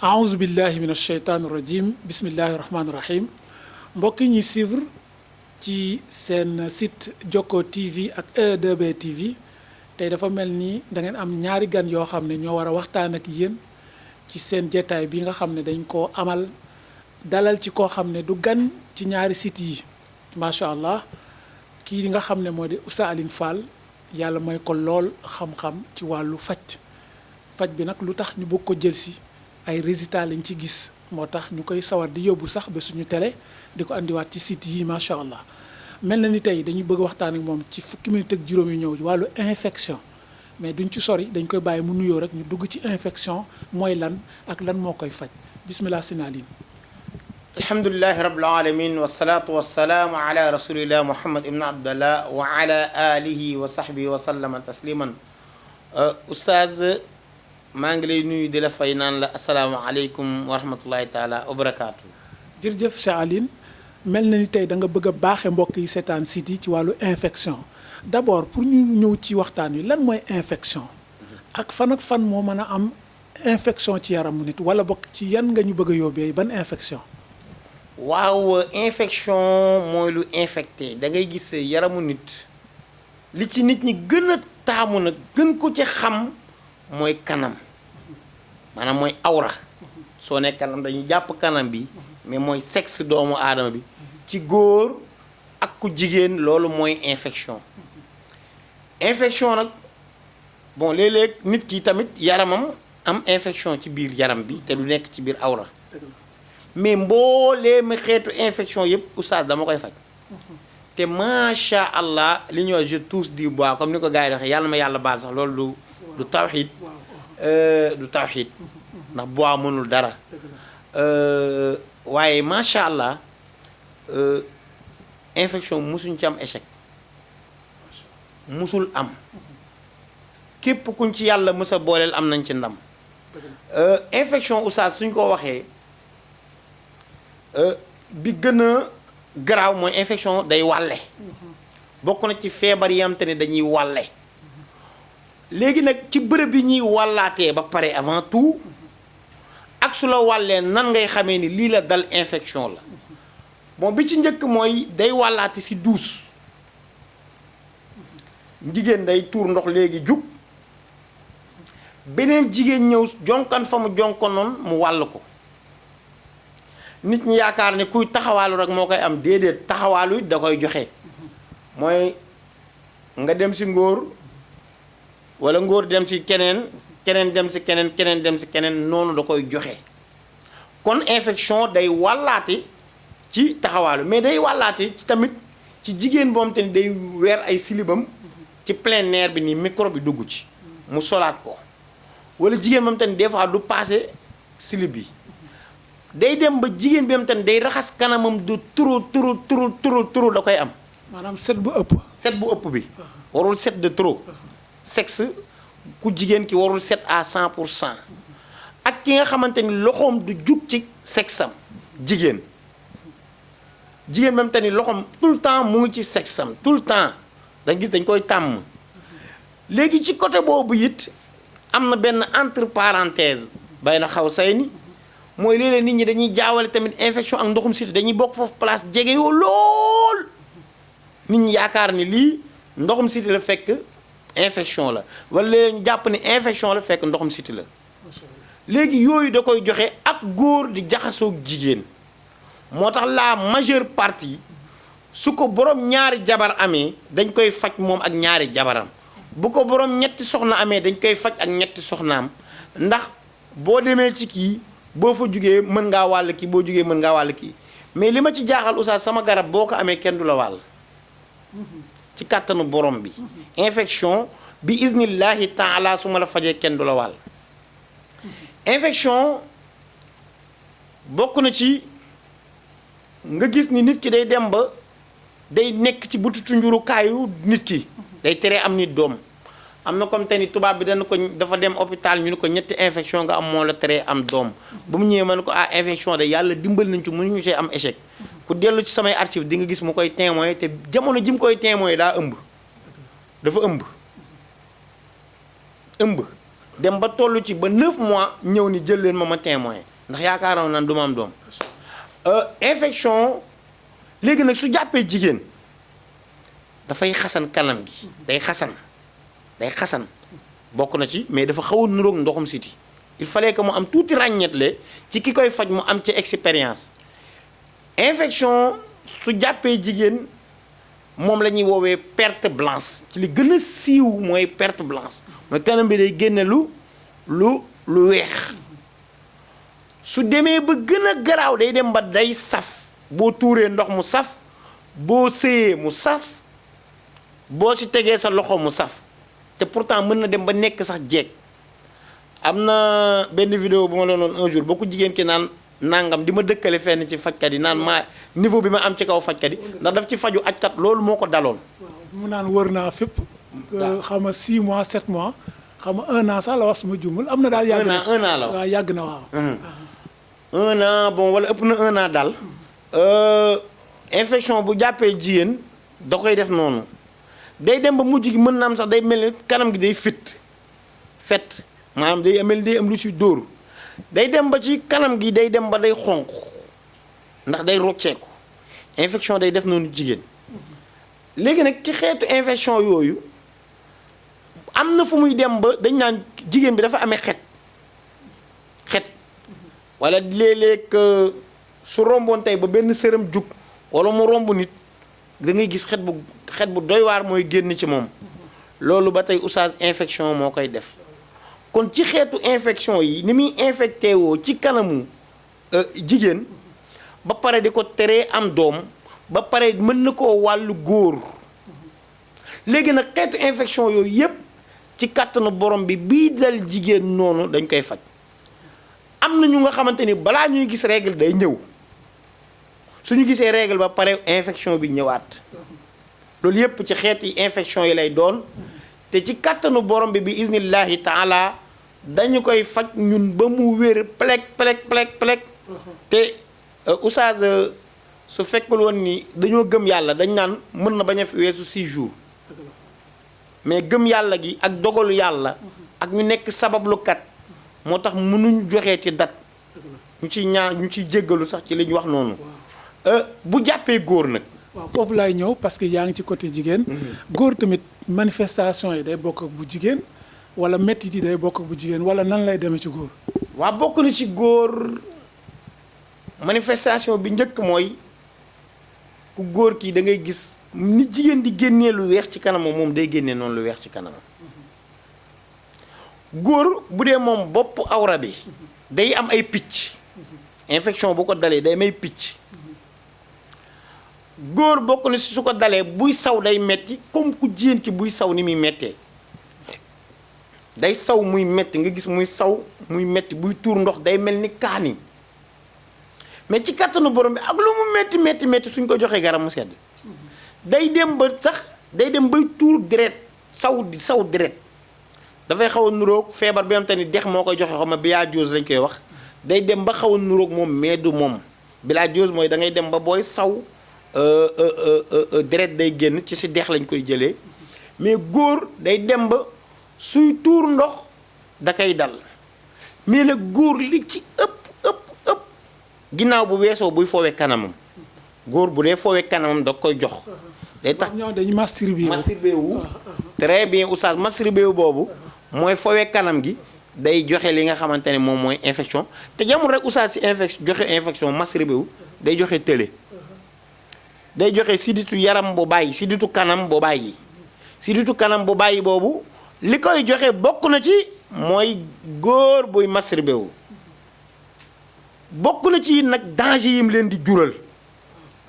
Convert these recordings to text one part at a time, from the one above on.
aouzu billahi min asheytaan rajim bismillahi rahmaani rahim mbokk yi ñuy suivre ci seen site Jokko TV ak E2B TV tey dafa mel ni da ngeen am ñaari gan yoo xam ne ñoo war a waxtaan ak yéen ci seen jetaay bi nga xam ne dañ koo amal dalal ci koo xam ne du gan ci ñaari sites yi macha allah kii nga xam ne moo di Oustaz Alioune Fall yàlla mooy ko lool xam-xam ci wàllu faj bi nag lu tax ñu bëgg ko jël si ay résultats lañ ci gis moo tax ñu koy sawar di yóbbu sax ba suñu télé di ko andiwaat ci site yi macha allah mel na ni tey dañuy bëgg waxtaan ak moom ci fukki minute ak juróom yu ñëw wàllu infection mais duñ ci sori dañ koy bàyyi mu nuyoo rek ñu dugg ci infection mooy lan ak lan moo koy faj bismillah sina Alioune. alhamdulilahi rabbil alamin wasalaatu wasalaamu ala rasulillah muhammad ibn abdallah wa ala alihi wa sahbihi wa sallama tasliman oustaz maa ngi lay nuyu di la fay naan la asalaamaaleykum wa rahmatullahi taala wa barakaatu. jërëjëf Cheikh Alioune mel na ni tey da nga bëgg a baaxee mbokk yi seetaan site yi ci wàllu infection d'abord pour ñu ñëw ci waxtaan wi lan mooy infection ak fan moo mën a am infection ci yaramu nit wala bokk ci yan nga ñu bëgg a yóbbee ban infection. waaw infection mooy lu infecté da ngay gis yaramu nit li ci nit ñi gën a taamu nag gën ko ci xam mooy kanam maanaam mooy awra soo ne kanam dañuy jàpp kanam bi mais mooy sexe doomu aadama bi ci góor ak ku jigéen loolu mooy infection nag bon léeg-léeg nit ki tamit yaramam am infection ci biir yaram bi te du nekk ci biir awra mais mbooleem xeetu infection yëpp oustaz dama koy faj te macha allah li ñuy wax je touche du bois comme ni ko gars yi waxee yàlla ma yàlla baal sax loolu du tawxiid ndax bois mënul dara waaye macha allah infection musuñ ci am échec musul am képp kuñ ci yàlla mës a booleel am nañ ci ndam infection oustaz suñ ko waxee bi gën a garaaw mooy infection day wàlle bokk na ci feebar yi am te ne dañuy wàlle léegi nag ci bërëb yi ñuy wàllaatee ba pare avant tout ak su la wàllee nan ngay xamee ni lii la dal infection la bon bi ci njëkk mooy day wàllaate si duus jigéen day tuur ndox léegi jug beneen jigéen ñëw jonkan fa mu jonkonoon mu wàll ko nit ñi yaakaar ne kuy taxawaalu rek moo koy am déedéet taxawaalu da koy joxe mooy nga dem si ngóor wala ngóor dem si keneen dem si keneen dem si keneen noonu da koy joxe kon infection day wàllaate ci taxawaalu mais day wàllaate ci tamit ci jigéen boom te ni day weer ay silibam ci plein air bi nii microbe bi dugg ci mu solaat ko wala jigéen boom te ni des fois du passé silib bi day dem ba jigéen bi am te ni day raxas kanamam du turu da koy am. maanaam set bu ëpp. set bu ëpp bi warul set de trop. sexe ku jigéen ki warul set à 100% ak ki nga xamante ni loxoom du jug ci sexam jigéen même te ni loxoom tout le temps mu ngi ci sexam tout le temps dañ gis dañ koy tàmm léegi ci côté boobu it am na benn entre parenthèse bay na xaw say ni mooy léeg-léeg nit ñi dañuy jaawale tamit infection ak ndoxum siti dañuy bokk foofu place jege yoo lool nit ñi yaakaar ni lii ndoxum siti la fekk infection la wala léegi ñu jàpp ni infection la fekk ndoxum siti la léegi yooyu da koy joxe ak góor di jaxasoog jigéen moo tax la majeure partie su ko borom ñaari jabar amee dañ koy faj moom ak ñaari jabaram bu ko borom ñetti soxna amee dañ koy faj ak ñetti soxnaam ndax boo demee ci kii boo fa jugee mën ngaa wàll kii boo jugee mën ngaa wàll kii mais li ma ci jaaxal oustaz sama garab boo ko amee kenn du la wàll ci kàttanu borom bi infection bi iznillahi taala su ma la fajee kenn du la wàll infection bokk na ci nga gis ni nit ki day dem ba day nekk ci bututu njurukaayu nit ki day teree am nit doom am na comme te ni tubaab bi dafa dem hôpital ñu ne ko ñetti infection nga am moo la teree am doom ba mu ñëwee ma ne ko infection de yàlla dimbal nañ ci mënuñu see am échec ku dellu ci samay archive di nga gis mu koy témoin te jamono ji mu koy témoin daa ëmb dafa ëmb dem ba toll ci ba 9 mois ñëw ni jël leen ma témoin ndax yaakaaroon naan du ma am doom infection léegi nag su jàppee jigéen dafay xasan kanam gi day xasan bokk na ci mais dafa xaw a nuroog ndoxum siti il fallait que mu am tuuti ràññetle ci ki koy faj mu am ci expérience infection su jàppee jigéen moom la ñuy woowee perte blanche ci li gën a siiw mooy perte blanche mooy kanam bi day génne lu weex su demee ba gën a garaaw day dem ba day saf boo tuuree ndox mu saf boo sëyee mu saf boo ci tegee sa loxo mu saf te pourtant mën na dem ba nekk sax jeeg am na benn vidéo bu ma la noon un jour ba ku jigéen ki naan nangam di ma dëkkale fenn ci fajkat yi naan maa niveau bi ma am ci kaw fajkat yi ndax daf ci faju ajkat loolu moo ko daloon. waaw mu naan wër naa fépp. xam nga 6 mois 7 mois xam nga 1 an sax la wax suma juumul am na daal. yàgg na 1 an la waaw yàgg na waaw. 1 an bon wala ëpp na 1 an daal. infection bu jàppee jigéen da koy def noonu day dem ba mujj gi mën na am sax day mel ni kanam gi day fet maanaam day am lu ci dóor. day dem ba ci kanam gi day dem ba day xonq ndax day rocceeku infection day def noonu jigéen léegi nag ci xeetu infection yooyu am na fu muy dem ba dañ naan jigéen bi dafa amee xet wala léeg-léeg su romboon tey ba benn sërëm jug wala mu romb nit da ngay gis xet bu doy waar mooy génn ci moom loolu ba tey oustaz infection moo koy def kon ci xeetu infection yi ni muy infecté woo ci kanamu jigéen ba pare di ko teree am doom ba pare mën na koo wàllu góor léegi nag xeetu infection yooyu yépp ci kàttanu borom bi bii dal jigéen noonu dañ koy faj am na ñu nga xamante ni balaa ñuy gis règle day ñëw suñu gisee règle ba pare infection bi ñëwaat loolu yépp ci xeeti infection yi lay doon te ci kàttanu borom bi iznillahi taala dañu koy faj ñun ba mu wér plek te oustaz su fekkul woon ni dañoo gëm yàlla dañ naan mën na bañ a fi weesu 6 jours mais gëm yàlla gi ak dogalu yàlla ak ñu nekk sabablukat moo tax mënuñ joxee ci dat ñu ciy jéggalu sax ci li ñu wax noonu bu jàppee góor nag waaw foofu laay ñëw parce que yaa ngi ci côté jigéen góor tamit manifestation yi day bokk ak bu jigéen wala mettit yi day bokk ak bu jigéen wala nan lay demee ci góor waa bokk na ci góor manifestation bi njëkk mooy ku góor kii da ngay gis ni jigéen di génnee lu weex ci kanamam moom day génnee noonu lu weex ci kanamam góor bu dee moom bopp awra bi day am ay picc infection bu ko dalee day may picc góor bokk na si su ko dalee buy saw day metti comme ku jigéen ki buy saw ni muy mettee day saw muy metti nga gis muy saw muy metti buy tuur ndox day mel ni kaani mais ci kattanu borom bi ak lu mu metti suñ ko joxee garab mu sedd day dem ba sax day dem bay tuur deret saw deret dafay xaw a nuroog feebar bi am te ni dex moo koy joxe xaw ma bilharziose lañ koy wax day dem ba xaw a nuroog moom mais du moom bilharziose mooy da ngay dem ba booy saw deret day génn ci si dex lañ koy jëlee mais góor day dem ba suy tuur ndox da koy dal mais nag góor li ci ëpp ginnaaw bu weesoo buy foowee kanamam góor bu dee foowee kanamam da koy jox day tax ñoo dañuy masturbé wu très bien oustaz masturbé wu boobu mooy foowee kanam gi day joxe li nga xamante ne moom mooy infection te jamul rek oustaz ci joxe infection masturbé wu day joxe tële day joxe siditu yaram bu bàyyi siditu kanam bu bàyyi siditu kanam bu bàyyi boobu li koy joxe bokk na ci mooy góor buy masturbé wu bokk na ci nag danger yim leen di jural.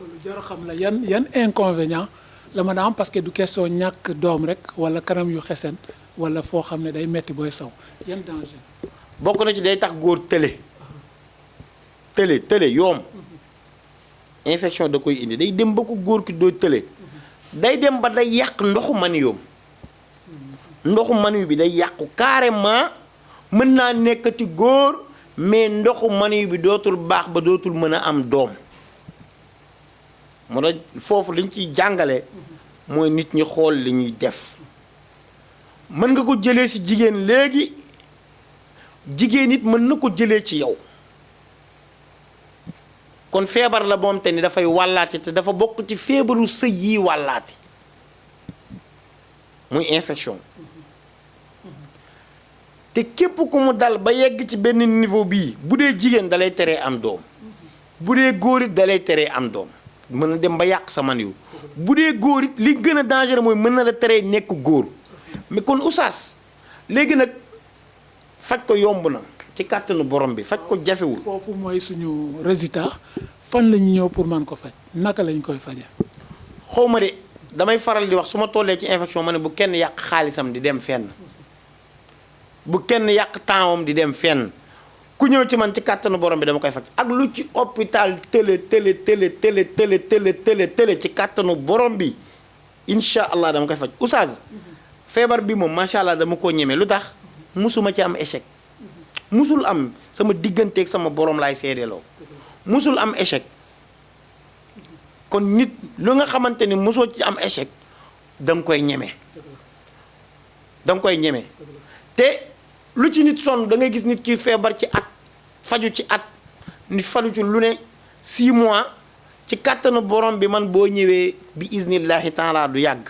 loolu jar xam la yan inconvénient la mën a am parce que du question ñàkk doom rek wala kanam yu xesen wala foo xam ne day metti booy saw yan danger. bokk na ci day tax góor tële yoom infection da koy indi day dem ba ko góor ki doo tële day dem ba day yàq ndoxu mani yoom ndoxu mani bi day yàqu carrément mën naa nekkati góor mais ndoxu mani bi dootul baax ba dootul mën a am doom moo tax foofu liñ ciy jàngale mooy nit ñi xool li ñuy def mën nga ko jëlee ci jigéen léegi jigéen it mën na ko jëlee ci yow kon feebar la moom te ni dafay wàllaate te dafa bokk ci feebaru sëy yi wàllaate muy infection te képp ku mu dal ba yegg ci benn niveau bii bu dee jigéen dalay teree am doom bu dee góor it dalay teree am doom mën na dem ba yàq sa man yu bu dee góor it li gën a dangereux mooy mën na la teree nekk góor mais kon oustaz léegi nag faj ko yomb na ci kàttanu borom bi faj ko jafewul. foofu mooy suñu résultat fan la ñu ñëw pour man ko faj naka lañ koy faje xaw ma de damay faral di wax su ma tollee ci infection ma ne bu kenn yàq xaalisam di dem fenn bu kenn yàq tempsam di dem fenn ku ñëw ci man ci kàttanu borom bi dama koy faj ak lu ci hôpital tële ci kàttanu borom bi incha allah dama koy faj oustaz feebar bi moom macha allah dama koo ñeme lu tax musuma ci am échec musul am sama digganteeg sama borom laay seedeeloo musul am échec kon nit lu nga xamante ni mosoo ci am échec da nga koy ñeme da nga koy ñeme te lu ci nit sonn da ngay gis nit ki feebar ci at faju ci at nit faju ci lu ne 6 mois ci kàttanu borom bi man boo ñëwee bi iznillahi taala du yàgg.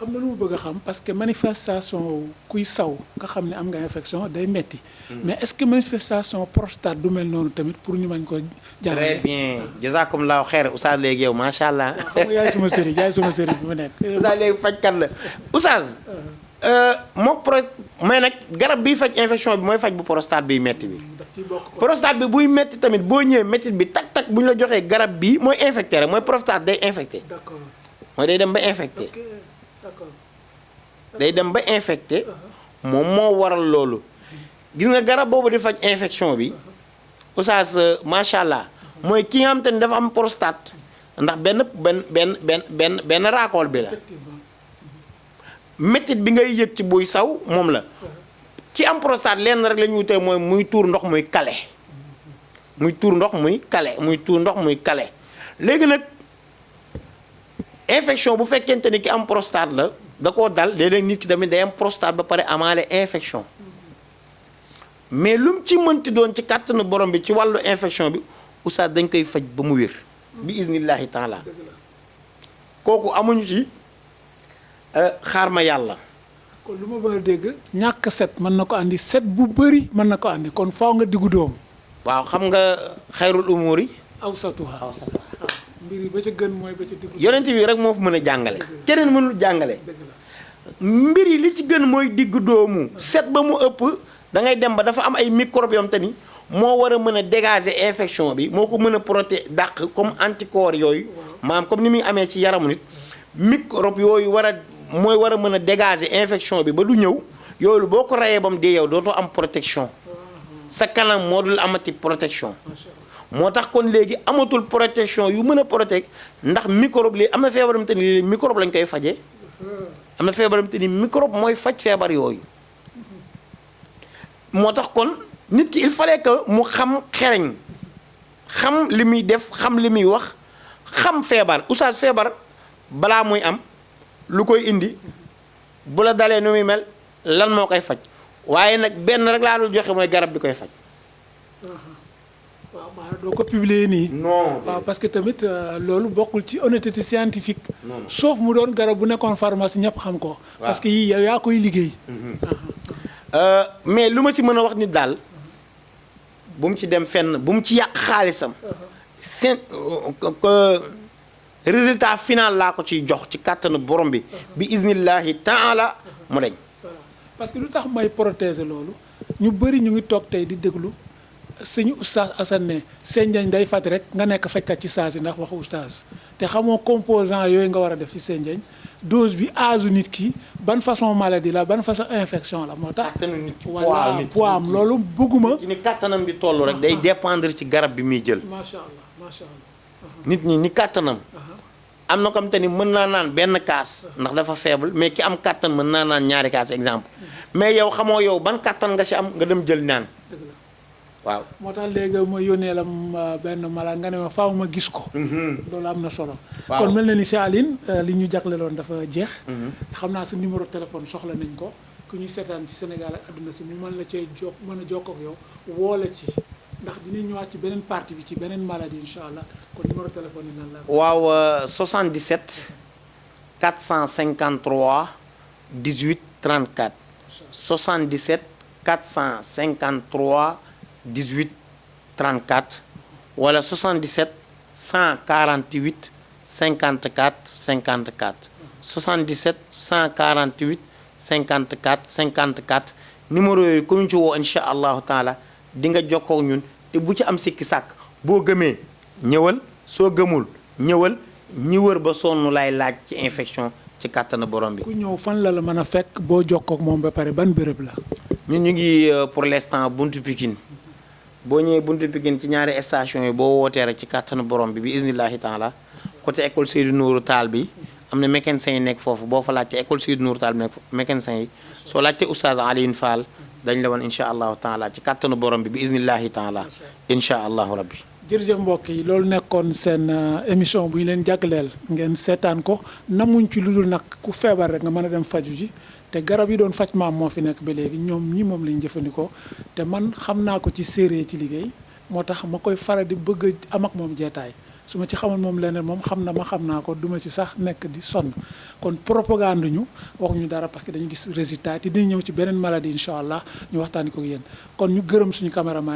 am na lu mu bëgg a xam parce que manifestation kuy saw nga xam ne am nga infection day metti mais est-ce que manifestation prostate du mel noonu tamit pour ñu mañ ko jàll. très bien jazakumullahu xeer oustaz léegi yow macha allah. xam nga yaay suma sëriñ bi ma nekk. oustaz léegi fajkat la oustaz. mais nag garab biy faj infection bi mooy faj bu prostate biy metti bi. prostate bi buy metti tamit boo ñëwee mettit bi tak bu ñu la joxee garab bii mooy infecté rek mooy prostate day infecté. d'accord mooy day dem ba infecté. day dem ba infecté moom moo waral loolu gis nga garab boobu di faj infection bi oustaz macha allah mooy ki nga xam te ne dafa am prostate ndax benn raakool bi la méttit bi ngay yëg ci buy saw moom la ki am prostate lenn rek la ñu wutee mooy muy tuur ndox muy kale muy tuur ndox muy kale léegi nag infection bu fekkente ni ki am prostate la da koo dal léeg-léeg nit ki tamit day am prostate ba pare amaale infection mais lu mu ci mënti doon ci kàttanu borom bi ci wàllu infection bi oustaz dañ koy faj ba mu wér bi iznillahi taala kooku amuñu ci xaar ma yàlla. kon lu ma bëgg a dégg ñàkk set mën na ko andi set bu bëri mën na ko andi kon faaw nga diggu doom. waaw xam nga xayrul umuri awsatuha mbir yi ba ca gën mooy ba ca diggu. yonent bi rek moo fi mën a jàngale. keneen mënul jàngale. mbir yi li ci gën mooy diggu doomu. set ba mu ëpp da ngay dem ba dafa am ay microbes yoo te ni moo war a mën a dégager infection bi moo ko mën a protéger dàq comme anticorps yooyu. maanaam comme ni muy amee ci yaramu nit. microbe yooyu war a mën a dégager infection bi ba du ñëw yooyu boo ko rayee ba mu dee yow dootoo am protection. sa kanam moo dul amati protection. moo tax kon léegi amatul protection yu mën a protéger ndax microbe li am na feebaram te ni microbe lañ koy fajee am na feebaram te ni microbe mooy faj feebar yooyu moo tax kon nit ki il fallait que mu xam xereñ xam li muy def xam li muy wax xam feebar oustaz feebar balaa muy am lu koy indi bu la dalee nu muy mel lan moo koy faj waaye nag benn rek laa dul joxe mooy garab bi koy faj. waaw maanaam doo ko publier nii. non waaw parce que tamit loolu bokkul ci honnêteté scientifique. sauf mu doon garab bu nekkoon pharmacie ñëpp xam ko. parce que yii yow yaa koy liggéey. mais lu ma ci mën a wax nit daal bu mu ci dem fenn bu mu ci yàq xaalisam. seen résultat final laa ko ciy jox ci kàttanu borom bi. bi iznillahi taala mu deñ. parce que lu tax may protéger loolu ñu bëri ñu ngi toog tey di déglu. sëñ oustaz Assane ne seen njañ day faj rek nga nekk fajkat ci saa si ndax waxu oustaz te xamoo composant yooyu nga war a def ci seen njañ dose bi âge nit ki ban façon maladie la ban façon infection la moo tax. kàttanu nit ki voilà poids am loolu bëgguma. ni kàttanam di toll rek day dépendre ci garab bi muy jël. macha allah. nit ñi ni kàttanam. am na comme te ni mën naa naan benn kaas ndax dafa faible mais ki am kàttan mën naa naan ñaari kaas exemple mais yow xamoo yow ban kàttan nga ci am nga dem jël naan. waaw moo tax léegi ma yónnee la benn malade nga ne ma faaw ma gis ko. loolu am na solo. kon mel na ni Cheikh Aline li ñu jagleloon dafa jeex. xam naa sa numéro téléphone soxla nañ ko ku ñuy seetaan ci Sénégal ak àdduna si mu mën la cee mën a jokkoo ak yow woo la ci ndax dinañ ñëwaat ci beneen partie bi ci beneen maladie incha allah kon numéro téléphone yi nan la. waaw 77 453 18 34 77 453 18 34 wala 77 148 54 54 77 148 54 54 numéro yooyu ku ñu ci woo incha allahu taala di nga jokkoo ñun te bu ci am sikki sàkk boo gëmee ñëwal soo gëmul ñëwal ñi wër ba sonn lay laaj ci infection ci kàttanu borom bi. ku ñëw fan la mën a fekk boo jokkoo ak moom ba pare ban béréb la. ñun ñu ngi pour l'instant buntu Pikine boo ñëwee buntu Pikine ci ñaari station yi boo wootee rek ci kàttanu borom bi iznillahi taala côté école Seydou Nourou Tall bi am na mécanicien yi nekk foofu boo fa laajte école Seydou Nourou Tall bi nekk mécanicien yi soo laajte oustaz Alioune Fall dañ la woon incha allahu taala ci kàttanu borom bi iznillahi taala incha allahu rabbi. jërëjëf mbokk yi loolu nekkoon seen émission bu ñu leen jagleel ngeen seetaan ko namuñ ci lu dul nag ku feebar rek nga mën a dem faju ji te garab yi doon faj maam moo fi nekk ba léegi ñoom ñi moom lañ jëfandikoo te man xam naa ko ci séeréer ci liggéey moo tax ma koy faral di bëgg am ak moom jeetaay su ma ci xamoon moom leneen moom xam na ma xam naa ko duma ci sax nekk di sonn kon propagande ñu waxuñu dara parce que dañu gis résultat te dinañ ñëw ci beneen maladie incha allah ñu waxtaani ko yéen kon ñu gërëm suñu caméraman